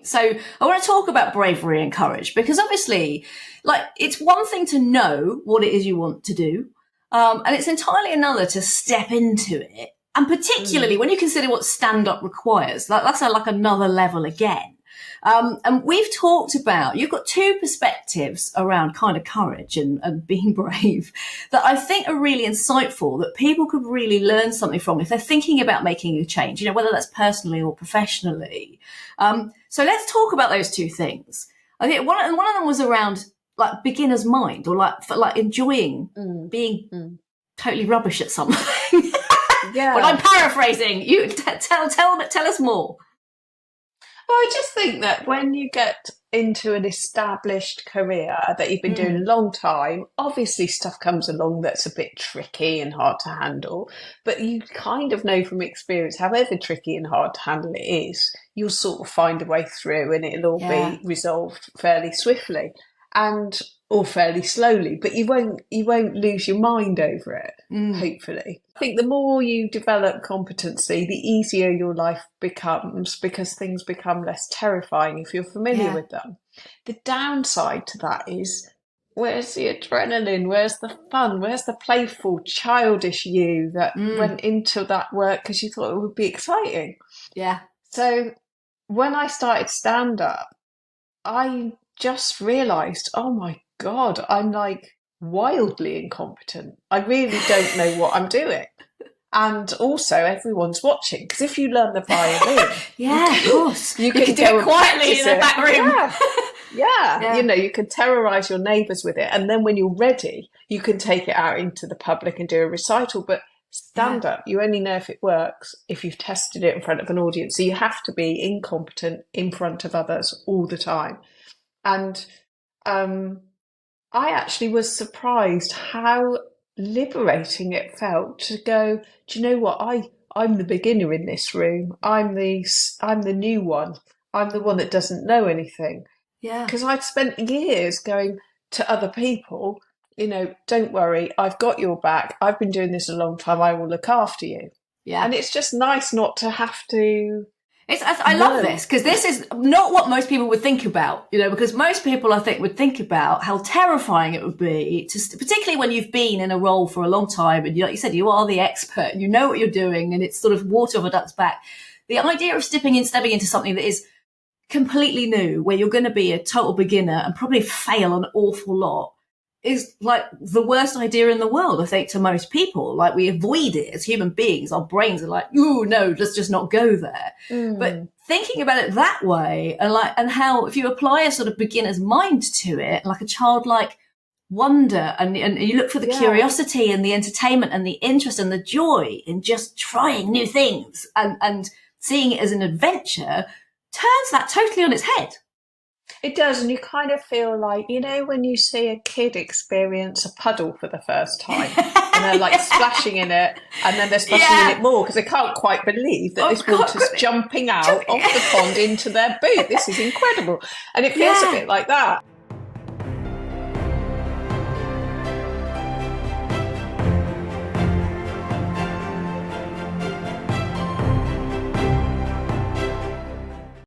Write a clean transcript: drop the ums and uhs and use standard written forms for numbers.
So I want to talk about bravery and courage, because obviously, like, it's one thing to know what it is you want to do. And it's entirely another to step into it. And particularly when you consider what stand-up requires, that's like another level again. And we've talked about, you've got two perspectives around kind of courage and being brave that I think are really insightful, that people could really learn something from if they're thinking about making a change, whether that's personally or professionally. So let's talk about those two things. I think one of them was around like beginner's mind, or like enjoying being totally rubbish at something. Yeah. But I'm paraphrasing. You tell us more. Well, I just think that when you get into an established career that you've been doing a long time, obviously stuff comes along that's a bit tricky and hard to handle, but you kind of know from experience, however tricky and hard to handle it is, you'll sort of find a way through and it'll all be resolved fairly swiftly or fairly slowly, but you won't lose your mind over it, hopefully. I think the more you develop competency, the easier your life becomes, because things become less terrifying if you're familiar with them. The downside to that is, where's the adrenaline? Where's the fun? Where's the playful, childish you that went into that work because you thought it would be exciting? Yeah. So when I started stand-up, I just realised, oh my God, I'm like wildly incompetent. I really don't know what I'm doing. And also everyone's watching, because if you learn the violin, of course, you can do it quietly in the back room. Yeah. You can terrorise your neighbours with it, and then when you're ready, you can take it out into the public and do a recital. But stand up, you only know if it works if you've tested it in front of an audience. So you have to be incompetent in front of others all the time. And I actually was surprised how liberating it felt to go, do you know what? I'm the beginner in this room. I'm the new one. I'm the one that doesn't know anything. Yeah. Because I'd spent years going to other people, don't worry, I've got your back. I've been doing this a long time. I will look after you. Yeah. And it's just nice not to have to. I love this, because this is not what most people would think about, because most people, I think, would think about how terrifying it would be, particularly when you've been in a role for a long time and, like you said, you are the expert and you know what you're doing and it's sort of water off a duck's back. The idea of stepping into something that is completely new, where you're going to be a total beginner and probably fail an awful lot, is like the worst idea in the world, I think, to most people. Like, we avoid it as human beings. Our brains are like, ooh, no, let's just not go there. But thinking about it that way, and how if you apply a sort of beginner's mind to it, like a childlike wonder, and you look for the curiosity and the entertainment and the interest and the joy in just trying new things and seeing it as an adventure, turns that totally on its head. It does, and you kind of feel like, when you see a kid experience a puddle for the first time, and they're like splashing in it, and then they're splashing in it more because they can't quite believe that this water's jumping out of the pond into their boot. This is incredible. And it feels a bit like that.